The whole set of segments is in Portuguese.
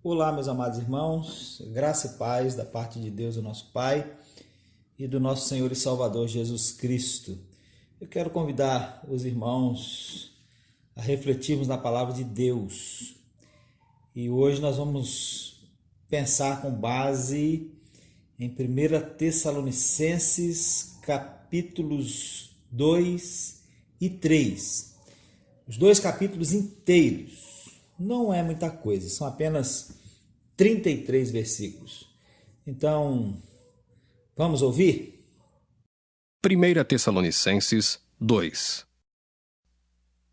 Olá, meus amados irmãos, graça e paz da parte de Deus, o nosso Pai, e do nosso Senhor e Salvador Jesus Cristo. Eu quero convidar os irmãos a refletirmos na palavra de Deus. E hoje nós vamos pensar com base em 1 Tessalonicenses, capítulos 2 e 3. Os dois capítulos inteiros. Não é muita coisa, são apenas 33 versículos. Então, vamos ouvir? 1 Tessalonicenses 2.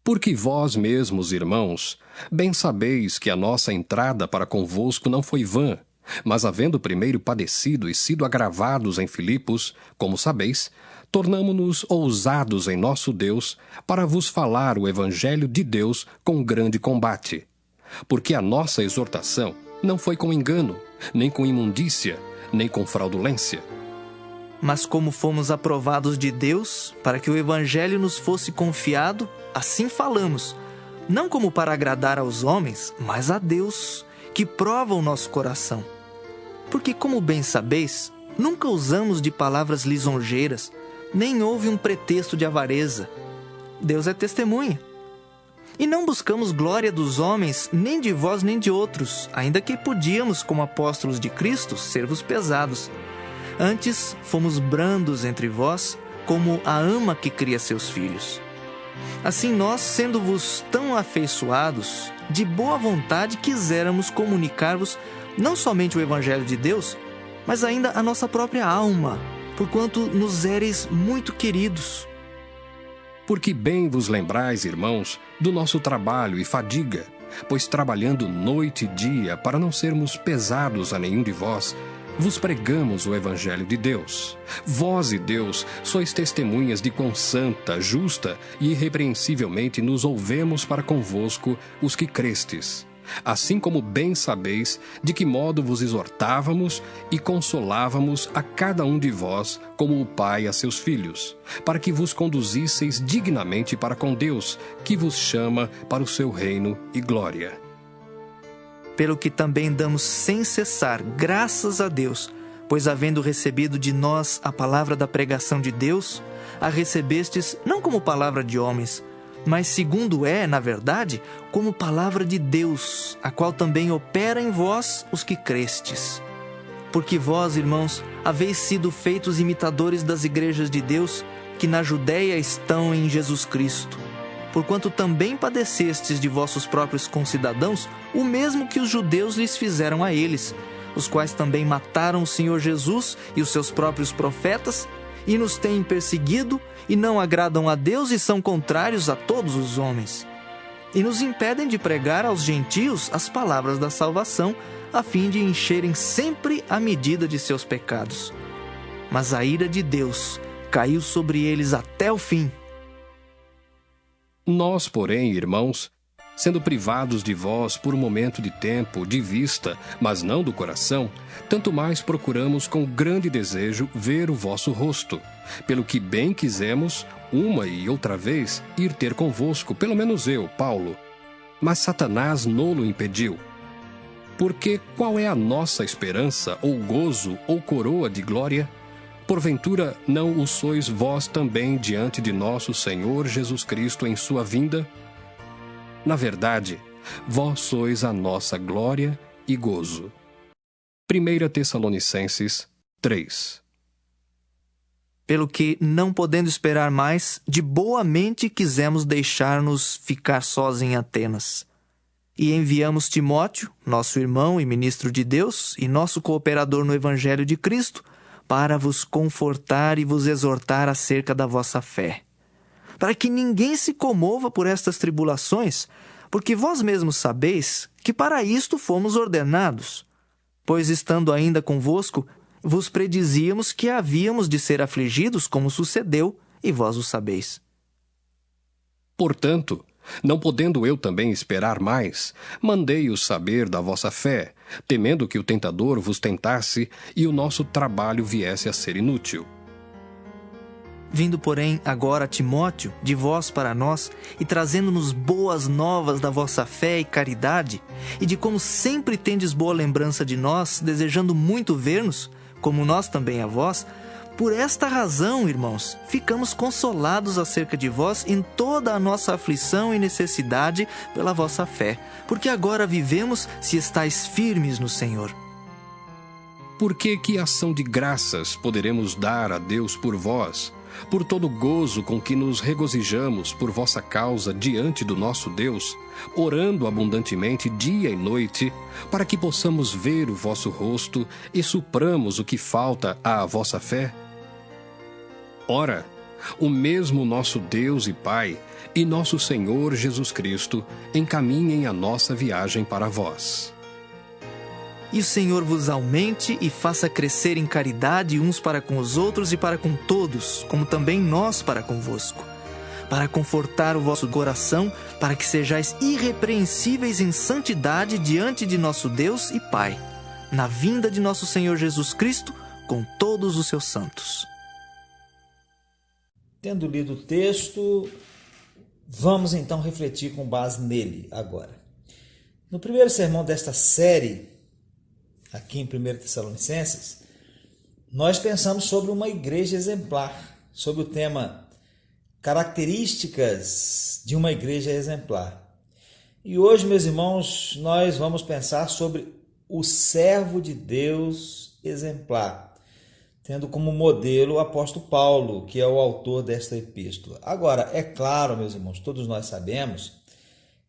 Porque vós mesmos, irmãos, bem sabeis que a nossa entrada para convosco não foi vã, mas havendo primeiro padecido e sido agravados em Filipos, como sabeis, tornamo-nos ousados em nosso Deus para vos falar o Evangelho de Deus com grande combate. Porque a nossa exortação não foi com engano, nem com imundícia, nem com fraudulência. Mas como fomos aprovados de Deus, para que o Evangelho nos fosse confiado, assim falamos, não como para agradar aos homens, mas a Deus, que prova o nosso coração. Porque, como bem sabeis, nunca usamos de palavras lisonjeiras, nem houve um pretexto de avareza. Deus é testemunha. E não buscamos glória dos homens, nem de vós, nem de outros, ainda que podíamos, como apóstolos de Cristo, ser-vos pesados. Antes, fomos brandos entre vós, como a ama que cria seus filhos. Assim nós, sendo-vos tão afeiçoados, de boa vontade quiséramos comunicar-vos não somente o Evangelho de Deus, mas ainda a nossa própria alma, porquanto nos éreis muito queridos. Porque bem vos lembrais, irmãos, do nosso trabalho e fadiga, pois trabalhando noite e dia para não sermos pesados a nenhum de vós, vos pregamos o Evangelho de Deus. Vós e Deus sois testemunhas de quão santa, justa e irrepreensivelmente nos ouvemos para convosco os que crestes. Assim como bem sabeis de que modo vos exortávamos e consolávamos a cada um de vós, como o pai a seus filhos, para que vos conduzisseis dignamente para com Deus, que vos chama para o seu reino e glória. Pelo que também damos sem cessar graças a Deus, pois havendo recebido de nós a palavra da pregação de Deus, a recebestes não como palavra de homens, mas segundo é, na verdade, como palavra de Deus, a qual também opera em vós os que crestes. Porque vós, irmãos, haveis sido feitos imitadores das igrejas de Deus, que na Judéia estão em Jesus Cristo. Porquanto também padecestes de vossos próprios concidadãos o mesmo que os judeus lhes fizeram a eles, os quais também mataram o Senhor Jesus e os seus próprios profetas, e nos têm perseguido, e não agradam a Deus e são contrários a todos os homens. E nos impedem de pregar aos gentios as palavras da salvação, a fim de encherem sempre a medida de seus pecados. Mas a ira de Deus caiu sobre eles até o fim. Nós, porém, irmãos, sendo privados de vós por um momento de tempo, de vista, mas não do coração, tanto mais procuramos com grande desejo ver o vosso rosto, pelo que bem quisemos, uma e outra vez, ir ter convosco, pelo menos eu, Paulo. Mas Satanás nolo impediu. Porque qual é a nossa esperança, ou gozo, ou coroa de glória? Porventura, não o sois vós também diante de nosso Senhor Jesus Cristo em sua vinda? Na verdade, vós sois a nossa glória e gozo. 1 Tessalonicenses 3. Pelo que, não podendo esperar mais, de boa mente quisemos deixar-nos ficar sós em Atenas. E enviamos Timóteo, nosso irmão e ministro de Deus, e nosso cooperador no Evangelho de Cristo, para vos confortar e vos exortar acerca da vossa fé. Para que ninguém se comova por estas tribulações, porque vós mesmos sabeis que para isto fomos ordenados. Pois estando ainda convosco, vos predizíamos que havíamos de ser afligidos, como sucedeu, e vós o sabeis. Portanto, não podendo eu também esperar mais, mandei-os saber da vossa fé, temendo que o tentador vos tentasse e o nosso trabalho viesse a ser inútil. Vindo, porém, agora Timóteo, de vós para nós, e trazendo-nos boas novas da vossa fé e caridade, e de como sempre tendes boa lembrança de nós, desejando muito ver-nos, como nós também a vós, por esta razão, irmãos, ficamos consolados acerca de vós em toda a nossa aflição e necessidade pela vossa fé, porque agora vivemos se estáis firmes no Senhor. Porque que ação de graças poderemos dar a Deus por vós, por todo o gozo com que nos regozijamos por vossa causa diante do nosso Deus, orando abundantemente dia e noite, para que possamos ver o vosso rosto e supramos o que falta à vossa fé? Ora, o mesmo nosso Deus e Pai e nosso Senhor Jesus Cristo encaminhem a nossa viagem para vós. E o Senhor vos aumente e faça crescer em caridade uns para com os outros e para com todos, como também nós para convosco, para confortar o vosso coração, para que sejais irrepreensíveis em santidade diante de nosso Deus e Pai, na vinda de nosso Senhor Jesus Cristo com todos os seus santos. Tendo lido o texto, vamos então refletir com base nele agora. No primeiro sermão desta série, aqui em 1 Tessalonicenses, nós pensamos sobre uma igreja exemplar, sobre o tema características de uma igreja exemplar. E hoje, meus irmãos, nós vamos pensar sobre o servo de Deus exemplar, tendo como modelo o apóstolo Paulo, que é o autor desta epístola. Agora, é claro, meus irmãos, todos nós sabemos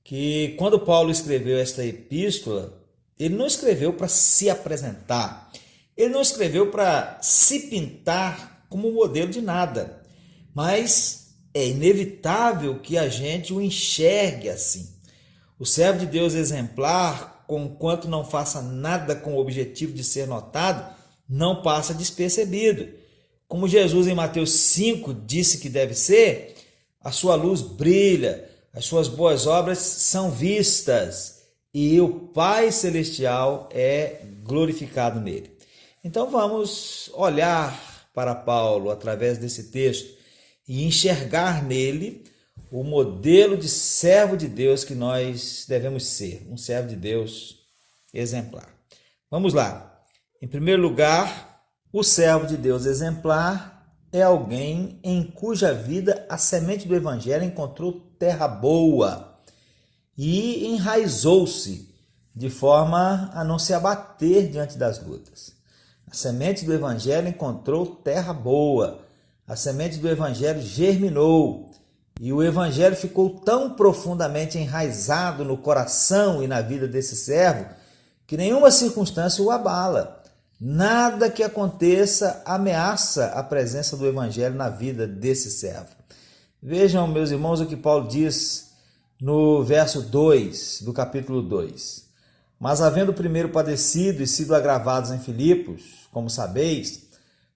que quando Paulo escreveu esta epístola, ele não escreveu para se apresentar, ele não escreveu para se pintar como modelo de nada, mas é inevitável que a gente o enxergue assim. O servo de Deus exemplar, conquanto não faça nada com o objetivo de ser notado, não passa despercebido. Como Jesus em Mateus 5 disse que deve ser, a sua luz brilha, as suas boas obras são vistas, e o Pai Celestial é glorificado nele. Então vamos olhar para Paulo através desse texto e enxergar nele o modelo de servo de Deus que nós devemos ser, um servo de Deus exemplar. Vamos lá. Em primeiro lugar, o servo de Deus exemplar é alguém em cuja vida a semente do Evangelho encontrou terra boa e enraizou-se de forma a não se abater diante das lutas. A semente do Evangelho encontrou terra boa, a semente do Evangelho germinou e o Evangelho ficou tão profundamente enraizado no coração e na vida desse servo que nenhuma circunstância o abala. Nada que aconteça ameaça a presença do Evangelho na vida desse servo. Vejam, meus irmãos, o que Paulo diz no verso 2 do capítulo 2. Mas havendo primeiro padecido e sido agravados em Filipos, como sabeis,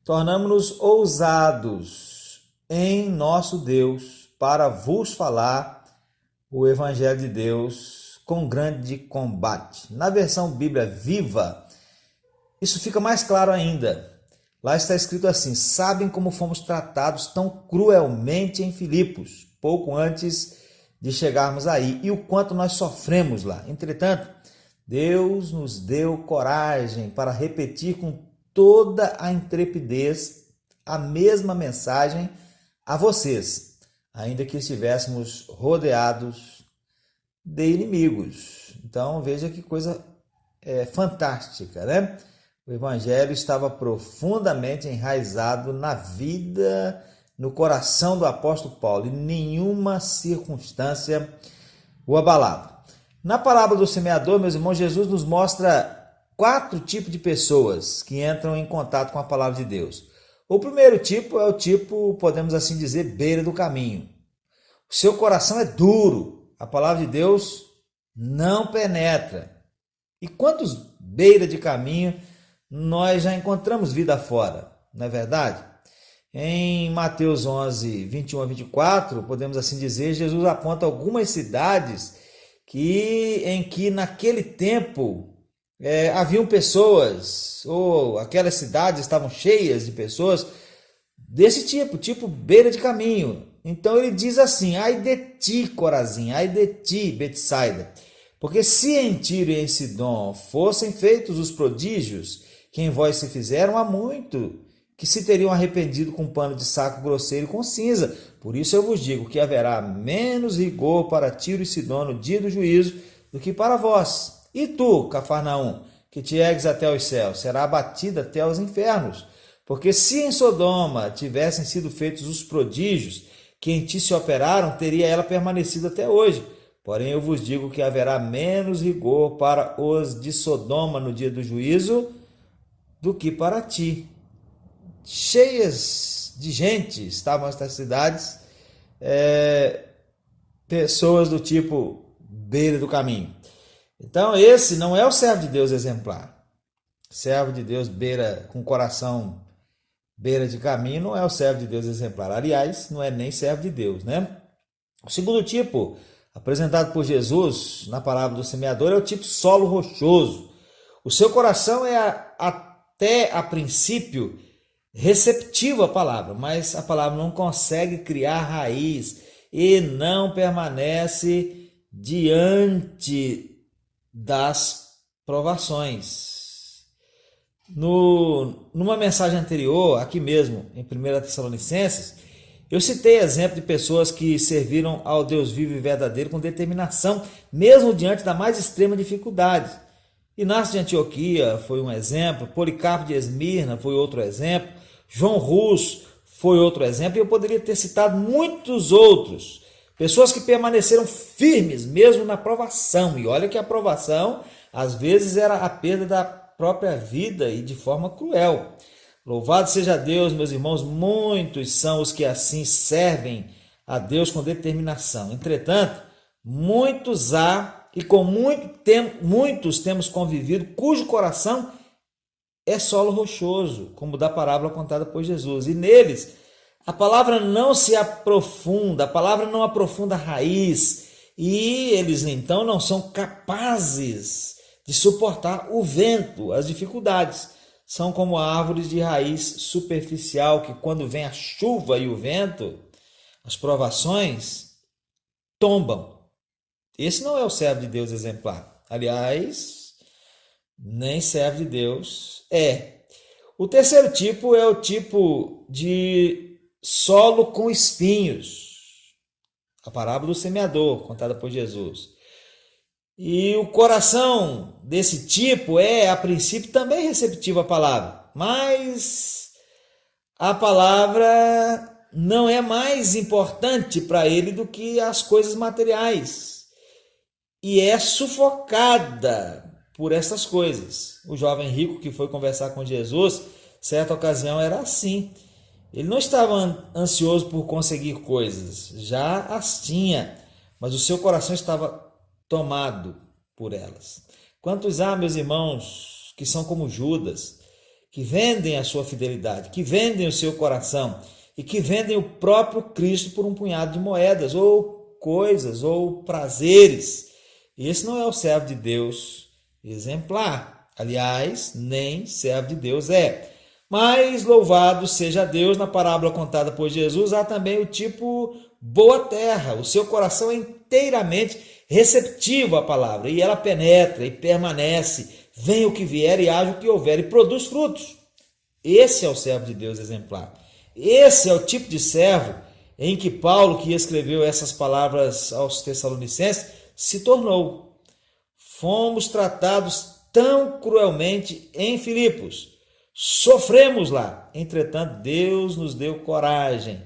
tornamo-nos ousados em nosso Deus para vos falar o Evangelho de Deus com grande combate. Na versão Bíblia Viva, isso fica mais claro ainda. Lá está escrito assim: sabem como fomos tratados tão cruelmente em Filipos, pouco antes de chegarmos aí, e o quanto nós sofremos lá. Entretanto, Deus nos deu coragem para repetir com toda a intrepidez a mesma mensagem a vocês, ainda que estivéssemos rodeados de inimigos. Então veja que coisa fantástica, né? O Evangelho estava profundamente enraizado na vida, no coração do apóstolo Paulo, e nenhuma circunstância o abalava. Na parábola do semeador, meus irmãos, Jesus nos mostra 4 tipos de pessoas que entram em contato com a palavra de Deus. O primeiro tipo é o tipo, podemos assim dizer, beira do caminho. O seu coração é duro, a palavra de Deus não penetra. E quantos beira de caminho nós já encontramos vida fora, não é verdade? Em Mateus 11, 21 a 24, podemos assim dizer, Jesus aponta algumas cidades em que naquele tempo haviam pessoas, ou aquelas cidades estavam cheias de pessoas desse tipo beira de caminho. Então ele diz assim: ai de ti, Corazim, ai de ti, Betsaida, porque se em Tiro e em Sidom fossem feitos os prodígios que em vós se fizeram, há muito que se teriam arrependido com pano de saco grosseiro e com cinza. Por isso eu vos digo que haverá menos rigor para Tiro e Sidom no dia do juízo do que para vós. E tu, Cafarnaum, que te ergues até os céus, será abatida até os infernos. Porque se em Sodoma tivessem sido feitos os prodígios que em ti se operaram, teria ela permanecido até hoje. Porém eu vos digo que haverá menos rigor para os de Sodoma no dia do juízo do que para ti. Cheias de gente estavam estas cidades, pessoas do tipo beira do caminho. Então esse não é o servo de Deus exemplar. Servo de Deus beira com coração beira de caminho não é o servo de Deus exemplar. Aliás, não é nem servo de Deus, né? O segundo tipo apresentado por Jesus na parábola do semeador é o tipo solo rochoso. O seu coração é até a princípio receptivo à palavra, mas a palavra não consegue criar raiz e não permanece diante das provações. Numa mensagem anterior, aqui mesmo, em 1 Tessalonicenses, eu citei exemplo de pessoas que serviram ao Deus vivo e verdadeiro com determinação, mesmo diante da mais extrema dificuldade. Inácio de Antioquia foi um exemplo, Policarpo de Esmirna foi outro exemplo, João Rus foi outro exemplo, e eu poderia ter citado muitos outros. Pessoas que permaneceram firmes mesmo na provação. E olha que a provação, às vezes, era a perda da própria vida e de forma cruel. Louvado seja Deus, meus irmãos, muitos são os que assim servem a Deus com determinação. Entretanto, muitos há e com muitos temos convivido cujo coração é solo rochoso, como da parábola contada por Jesus. E neles a palavra não se aprofunda, a palavra não aprofunda a raiz, e eles então não são capazes de suportar o vento, as dificuldades. São como árvores de raiz superficial que, quando vem a chuva e o vento, as provações tombam. Esse não é o servo de Deus exemplar. Aliás, nem servo de Deus é. O terceiro tipo é o tipo de solo com espinhos. A parábola do semeador, contada por Jesus. E o coração desse tipo é, a princípio, também receptivo à palavra. Mas a palavra não é mais importante para ele do que as coisas materiais. E é sufocada por essas coisas. O jovem rico que foi conversar com Jesus, certa ocasião era assim. Ele não estava ansioso por conseguir coisas, já as tinha, mas o seu coração estava tomado por elas. Quantos há, meus irmãos, que são como Judas, que vendem a sua fidelidade, que vendem o seu coração e que vendem o próprio Cristo por um punhado de moedas, ou coisas, ou prazeres. Esse não é o servo de Deus exemplar. Aliás, nem servo de Deus é. Mas louvado seja Deus, na parábola contada por Jesus, há também o tipo boa terra. O seu coração é inteiramente receptivo à palavra, e ela penetra e permanece, vem o que vier e age o que houver, e produz frutos. Esse é o servo de Deus exemplar. Esse é o tipo de servo em que Paulo, que escreveu essas palavras aos Tessalonicenses, se tornou. Fomos tratados tão cruelmente em Filipos, sofremos lá, entretanto Deus nos deu coragem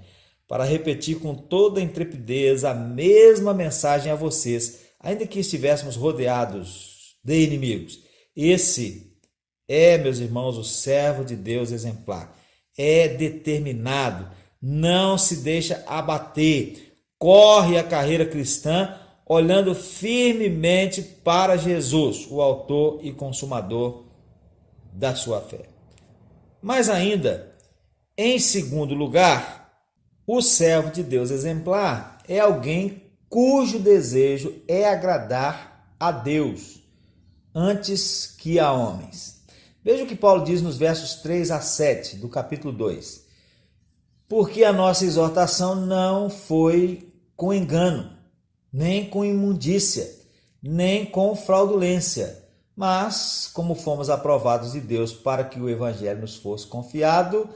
para repetir com toda a intrepidez a mesma mensagem a vocês, ainda que estivéssemos rodeados de inimigos. Esse é, meus irmãos, o servo de Deus exemplar. É determinado, não se deixa abater, corre a carreira cristã olhando firmemente para Jesus, o autor e consumador da sua fé. Mas ainda, em segundo lugar, o servo de Deus exemplar é alguém cujo desejo é agradar a Deus antes que a homens. Veja o que Paulo diz nos versos 3 a 7 do capítulo 2. porque a nossa exortação não foi com engano, nem com imundícia, nem com fraudulência, mas como fomos aprovados de Deus para que o evangelho nos fosse confiado,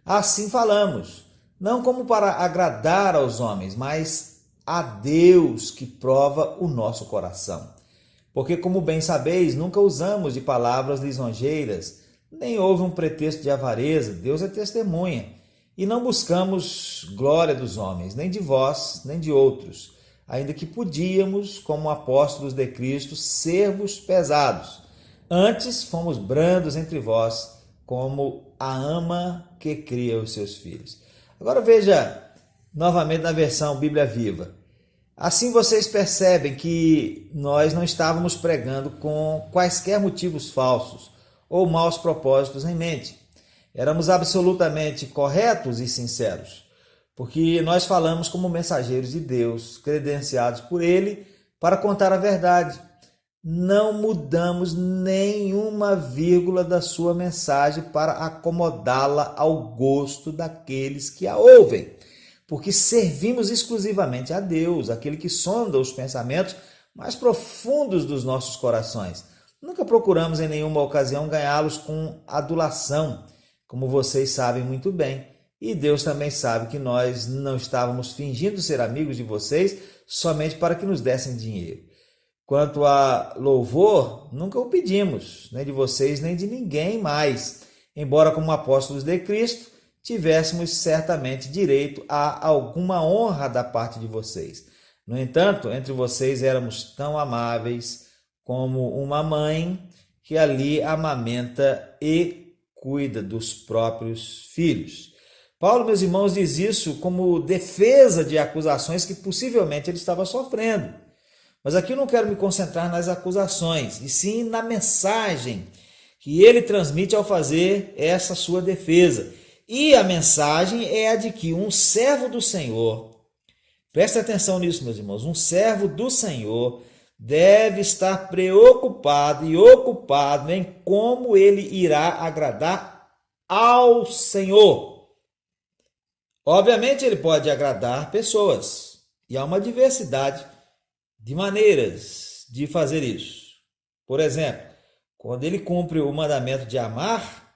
assim falamos, não como para agradar aos homens, mas a Deus que prova o nosso coração. Porque, como bem sabeis, nunca usamos de palavras lisonjeiras, nem houve um pretexto de avareza, Deus é testemunha, e não buscamos glória dos homens, nem de vós, nem de outros, ainda que podíamos, como apóstolos de Cristo, ser-vos pesados. Antes fomos brandos entre vós, como a ama que cria os seus filhos. Agora veja novamente na versão Bíblia Viva. Assim vocês percebem que nós não estávamos pregando com quaisquer motivos falsos ou maus propósitos em mente. Éramos absolutamente corretos e sinceros, porque nós falamos como mensageiros de Deus, credenciados por Ele para contar a verdade. Não mudamos nenhuma vírgula da sua mensagem para acomodá-la ao gosto daqueles que a ouvem, porque servimos exclusivamente a Deus, aquele que sonda os pensamentos mais profundos dos nossos corações. Nunca procuramos em nenhuma ocasião ganhá-los com adulação, como vocês sabem muito bem. E Deus também sabe que nós não estávamos fingindo ser amigos de vocês somente para que nos dessem dinheiro. Quanto a louvor, nunca o pedimos, nem de vocês, nem de ninguém mais, embora como apóstolos de Cristo, tivéssemos certamente direito a alguma honra da parte de vocês. No entanto, entre vocês éramos tão amáveis como uma mãe que ali amamenta e cuida dos próprios filhos. Paulo, meus irmãos, diz isso como defesa de acusações que possivelmente ele estava sofrendo. Mas aqui eu não quero me concentrar nas acusações, e sim na mensagem que ele transmite ao fazer essa sua defesa. E a mensagem é a de que um servo do Senhor, preste atenção nisso, meus irmãos, um servo do Senhor deve estar preocupado e ocupado em como ele irá agradar ao Senhor. Obviamente ele pode agradar pessoas, e há uma diversidade de maneiras de fazer isso. Por exemplo, quando ele cumpre o mandamento de amar,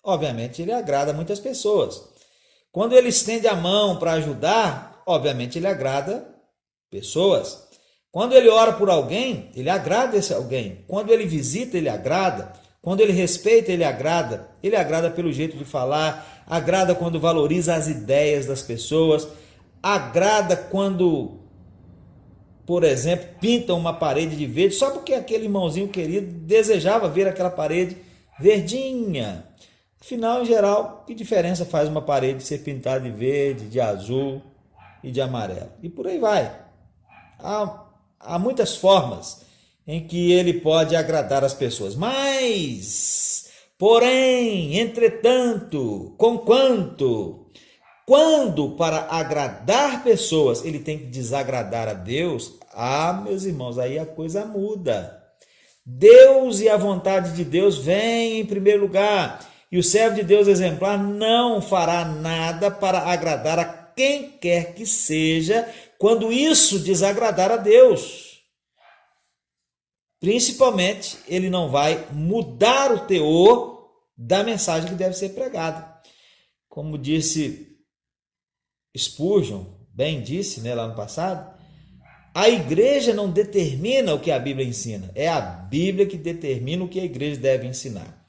obviamente ele agrada muitas pessoas. Quando ele estende a mão para ajudar, obviamente ele agrada pessoas. Quando ele ora por alguém, ele agrada esse alguém. Quando ele visita, ele agrada. Quando ele respeita, ele agrada. Ele agrada pelo jeito de falar, agrada quando valoriza as ideias das pessoas, agrada quando, por exemplo, pinta uma parede de verde, só porque aquele irmãozinho querido desejava ver aquela parede verdinha. Afinal, em geral, que diferença faz uma parede ser pintada de verde, de azul e de amarelo? E por aí vai. Há muitas formas em que ele pode agradar as pessoas. Mas, porém, entretanto, conquanto, quando para agradar pessoas ele tem que desagradar a Deus, meus irmãos, aí a coisa muda. Deus e a vontade de Deus vêm em primeiro lugar. E o servo de Deus exemplar não fará nada para agradar a quem quer que seja, quando isso desagradar a Deus. Principalmente, ele não vai mudar o teor da mensagem que deve ser pregada. Como disse Spurgeon, bem disse, lá no passado, a igreja não determina o que a Bíblia ensina, é a Bíblia que determina o que a igreja deve ensinar.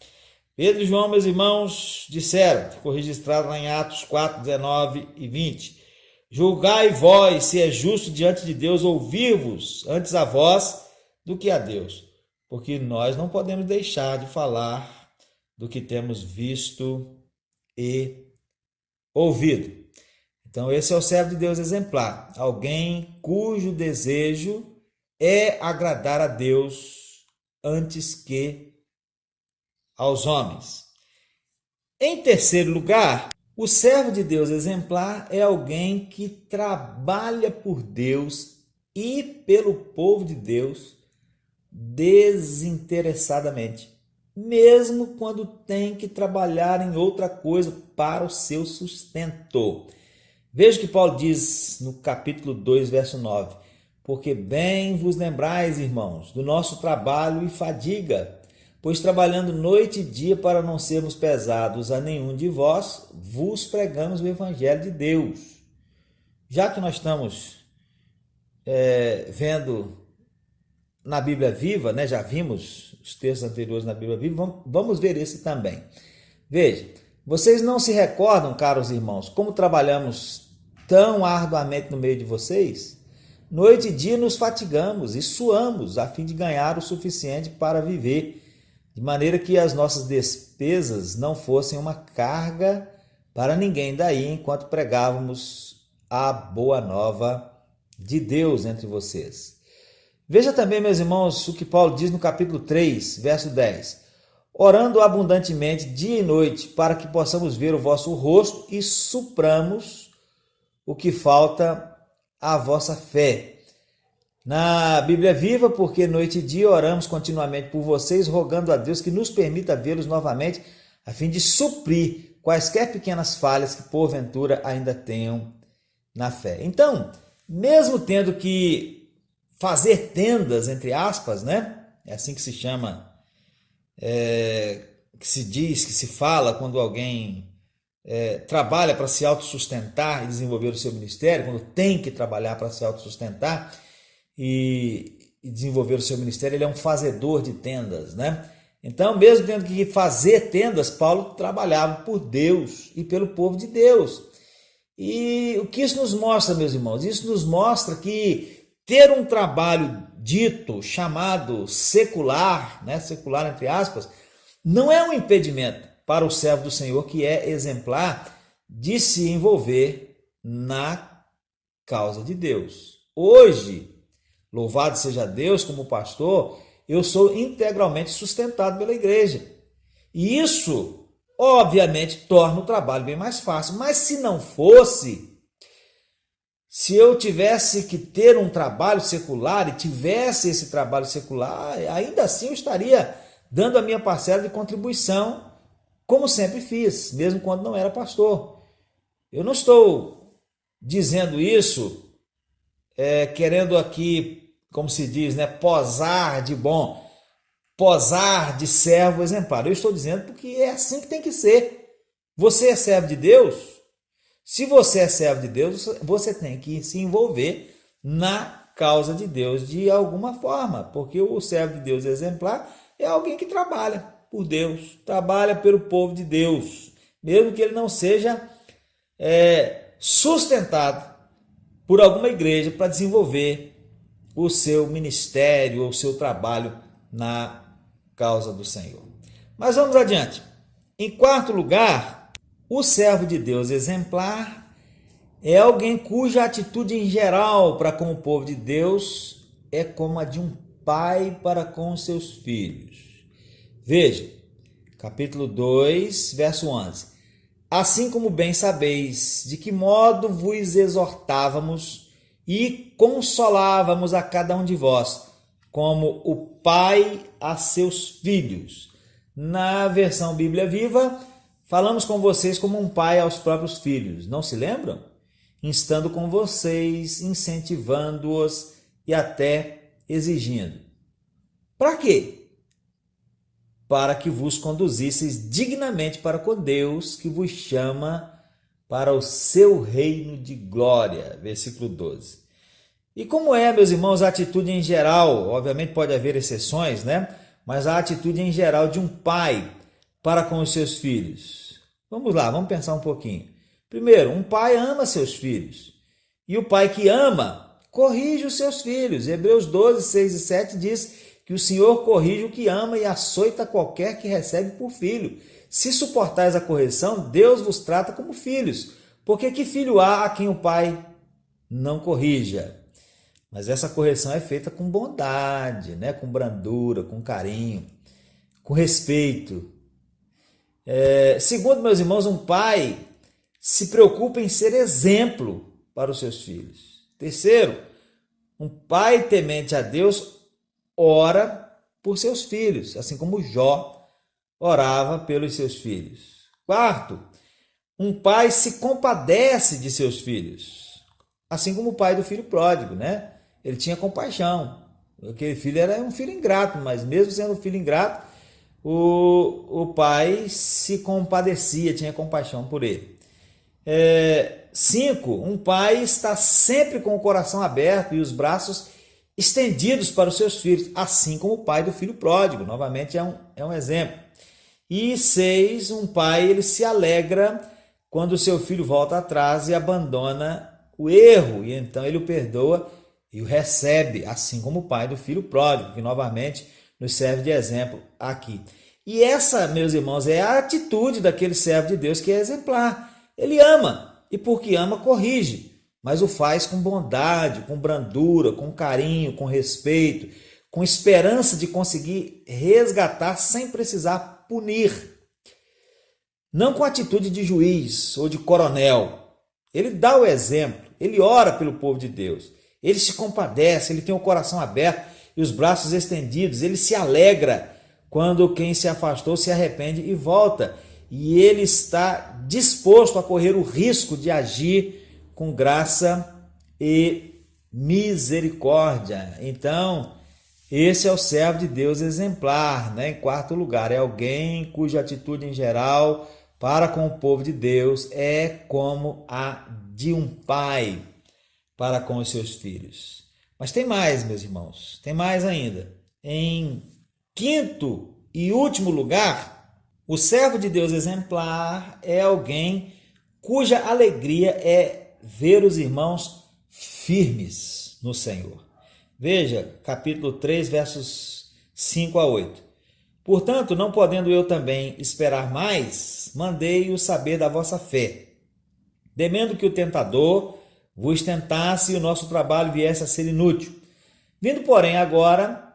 Pedro e João, meus irmãos, disseram, ficou registrado lá em Atos 4, 19 e 20, julgai vós se é justo diante de Deus ouvir-vos antes a vós do que a Deus, porque nós não podemos deixar de falar do que temos visto e ouvido. Então esse é o servo de Deus exemplar, alguém cujo desejo é agradar a Deus antes que aos homens. Em terceiro lugar, o servo de Deus exemplar é alguém que trabalha por Deus e pelo povo de Deus desinteressadamente. mesmo quando tem que trabalhar em outra coisa para o seu sustento. Veja o que Paulo diz no capítulo 2, verso 9. Porque bem vos lembrais, irmãos, do nosso trabalho e fadiga, pois trabalhando noite e dia para não sermos pesados a nenhum de vós, vos pregamos o evangelho de Deus. Já que nós estamos vendo na Bíblia Viva, né? Já vimos os textos anteriores na Bíblia Viva, vamos ver esse também. Veja, vocês não se recordam, caros irmãos, como trabalhamos tão arduamente no meio de vocês? Noite e dia nos fatigamos e suamos a fim de ganhar o suficiente para viver, de maneira que as nossas despesas não fossem uma carga para ninguém daí, enquanto pregávamos a boa nova de Deus entre vocês. Veja também, meus irmãos, o que Paulo diz no capítulo 3, verso 10. Orando abundantemente dia e noite, para que possamos ver o vosso rosto e supramos o que falta à vossa fé. Na Bíblia Viva, porque noite e dia oramos continuamente por vocês, rogando a Deus que nos permita vê-los novamente, a fim de suprir quaisquer pequenas falhas que porventura ainda tenham na fé. Então, mesmo tendo que fazer tendas, entre aspas, né? É assim que se chama, que se diz, que se fala quando alguém trabalha para se autossustentar e desenvolver o seu ministério, quando tem que trabalhar para se autossustentar e desenvolver o seu ministério, ele é um fazedor de tendas, né? Então, mesmo tendo que fazer tendas, Paulo trabalhava por Deus e pelo povo de Deus. E o que isso nos mostra, meus irmãos? Isso nos mostra que ter um trabalho dito, chamado secular, né, secular entre aspas, não é um impedimento para o servo do Senhor que é exemplar de se envolver na causa de Deus. Hoje, louvado seja Deus, como pastor, eu sou integralmente sustentado pela igreja. E isso, obviamente, torna o trabalho bem mais fácil. Mas se não fosse, se eu tivesse que ter um trabalho secular e tivesse esse trabalho secular, ainda assim eu estaria dando a minha parcela de contribuição, como sempre fiz, mesmo quando não era pastor. Eu não estou dizendo isso querendo aqui, como se diz, né, posar de bom, posar de servo exemplar. Eu estou dizendo porque é assim que tem que ser. Você é servo de Deus? Se você é servo de Deus, você tem que se envolver na causa de Deus de alguma forma, porque o servo de Deus exemplar é alguém que trabalha por Deus, trabalha pelo povo de Deus, mesmo que ele não seja sustentado por alguma igreja para desenvolver o seu ministério ou o seu trabalho na causa do Senhor. Mas vamos adiante. Em quarto lugar, o servo de Deus exemplar é alguém cuja atitude em geral para com o povo de Deus é como a de um pai para com seus filhos. Veja, capítulo 2, verso 11. Assim como bem sabeis de que modo vos exortávamos e consolávamos a cada um de vós, como o pai a seus filhos. Na versão Bíblia Viva, falamos com vocês como um pai aos próprios filhos, não se lembram? Instando com vocês, incentivando-os e até exigindo. Para quê? Para que vos conduzisseis dignamente para com Deus, que vos chama para o seu reino de glória. Versículo 12. E como é, meus irmãos, a atitude em geral? Obviamente pode haver exceções, né? Mas a atitude em geral de um pai para com os seus filhos. Vamos lá, vamos pensar um pouquinho. Primeiro, um pai ama seus filhos. E o pai que ama, corrige os seus filhos. Hebreus 12, 6 e 7 diz que o Senhor corrige o que ama e açoita qualquer que recebe por filho. Se suportais a correção, Deus vos trata como filhos. Porque que filho há a quem o pai não corrija? Mas essa correção é feita com bondade, né? Com brandura, com carinho, com respeito. Segundo, meus irmãos, um pai se preocupa em ser exemplo para os seus filhos. Terceiro, um pai temente a Deus ora por seus filhos, assim como Jó orava pelos seus filhos. Quarto, um pai se compadece de seus filhos, assim como o pai do filho pródigo, né? Ele tinha compaixão. Aquele filho era um filho ingrato, mas mesmo sendo um filho ingrato, o pai se compadecia, tinha compaixão por ele. 5. Um pai está sempre com o coração aberto e os braços estendidos para os seus filhos, assim como o pai do filho pródigo. Novamente é um exemplo. E 6. Um pai ele se alegra quando o seu filho volta atrás e abandona o erro, e então ele o perdoa e o recebe, assim como o pai do filho pródigo, que novamente nos serve de exemplo aqui. E essa, meus irmãos, é a atitude daquele servo de Deus que é exemplar. Ele ama, e porque ama, corrige, mas o faz com bondade, com brandura, com carinho, com respeito, com esperança de conseguir resgatar sem precisar punir. Não com atitude de juiz ou de coronel. Ele dá o exemplo, ele ora pelo povo de Deus, ele se compadece, ele tem o coração aberto e os braços estendidos, ele se alegra quando quem se afastou se arrepende e volta. E ele está disposto a correr o risco de agir com graça e misericórdia. Então, esse é o servo de Deus exemplar, né? Em quarto lugar, é alguém cuja atitude em geral para com o povo de Deus é como a de um pai para com os seus filhos. Mas tem mais, meus irmãos, tem mais ainda. Em quinto e último lugar, o servo de Deus exemplar é alguém cuja alegria é ver os irmãos firmes no Senhor. Veja, capítulo 3, versos 5 a 8. Portanto, não podendo eu também esperar mais, mandei-o saber da vossa fé, temendo que o tentador vos tentasse e o nosso trabalho viesse a ser inútil. Vindo, porém, agora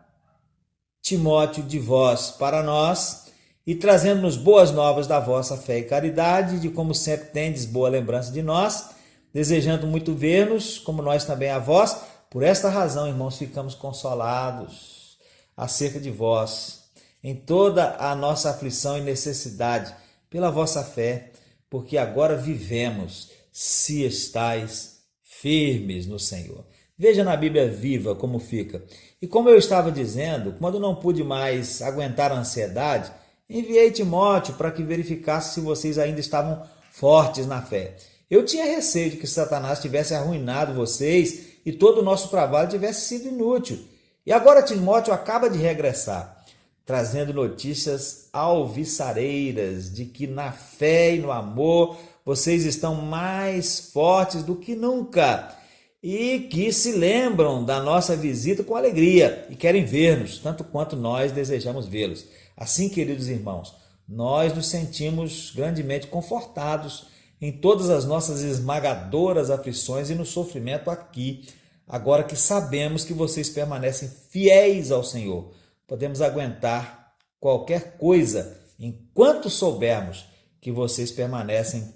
Timóteo de vós para nós, e trazendo-nos boas novas da vossa fé e caridade, de como sempre tendes boa lembrança de nós, desejando muito ver-nos, como nós também a vós. Por esta razão, irmãos, ficamos consolados acerca de vós, em toda a nossa aflição e necessidade, pela vossa fé, porque agora vivemos, se estáis firmes no Senhor. Veja na Bíblia Viva como fica. E como eu estava dizendo, quando não pude mais aguentar a ansiedade, enviei Timóteo para que verificasse se vocês ainda estavam fortes na fé. Eu tinha receio de que Satanás tivesse arruinado vocês e todo o nosso trabalho tivesse sido inútil. E agora Timóteo acaba de regressar, trazendo notícias alviçareiras de que na fé e no amor vocês estão mais fortes do que nunca e que se lembram da nossa visita com alegria e querem ver-nos, tanto quanto nós desejamos vê-los. Assim, queridos irmãos, nós nos sentimos grandemente confortados em todas as nossas esmagadoras aflições e no sofrimento aqui, agora que sabemos que vocês permanecem fiéis ao Senhor. Podemos aguentar qualquer coisa enquanto soubermos que vocês permanecem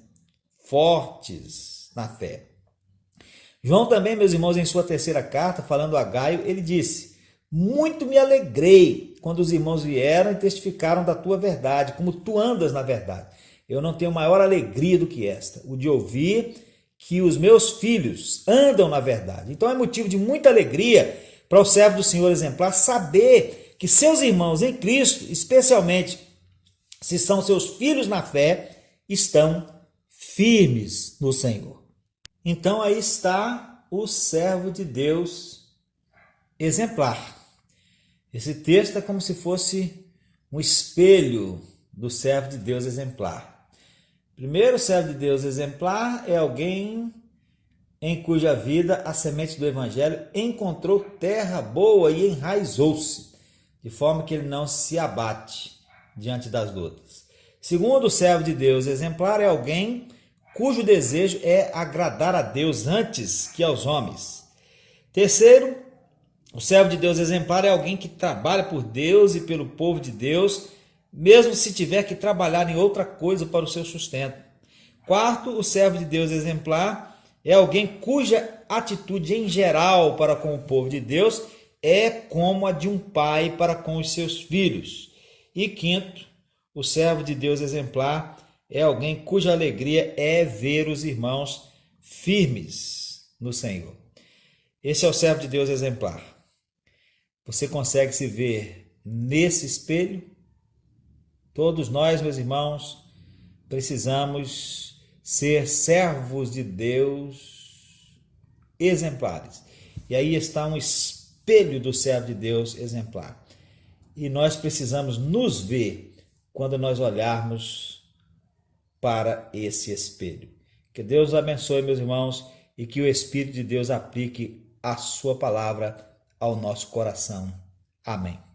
fortes na fé. João também, meus irmãos, em sua terceira carta, falando a Gaio, ele disse: muito me alegrei quando os irmãos vieram e testificaram da tua verdade, como tu andas na verdade. Eu não tenho maior alegria do que esta, o de ouvir que os meus filhos andam na verdade. Então é motivo de muita alegria para o servo do Senhor exemplar saber que seus irmãos em Cristo, especialmente se são seus filhos na fé, estão firmes no Senhor. Então aí está o servo de Deus exemplar. Esse texto é como se fosse um espelho do servo de Deus exemplar. Primeiro, o servo de Deus exemplar é alguém em cuja vida a semente do Evangelho encontrou terra boa e enraizou-se, de forma que ele não se abate diante das lutas. Segundo, o servo de Deus exemplar é alguém cujo desejo é agradar a Deus antes que aos homens. Terceiro, o servo de Deus exemplar é alguém que trabalha por Deus e pelo povo de Deus, mesmo se tiver que trabalhar em outra coisa para o seu sustento. Quarto, o servo de Deus exemplar é alguém cuja atitude em geral para com o povo de Deus é como a de um pai para com os seus filhos. E quinto, O servo de Deus exemplar é alguém cuja alegria é ver os irmãos firmes no Senhor. Esse é o servo de Deus exemplar. Você consegue se ver nesse espelho? Todos nós, meus irmãos, precisamos ser servos de Deus exemplares. E aí está um espelho do servo de Deus exemplar. E nós precisamos nos ver quando nós olharmos para esse espelho. Que Deus os abençoe, meus irmãos, e que o Espírito de Deus aplique a sua palavra ao nosso coração. Amém.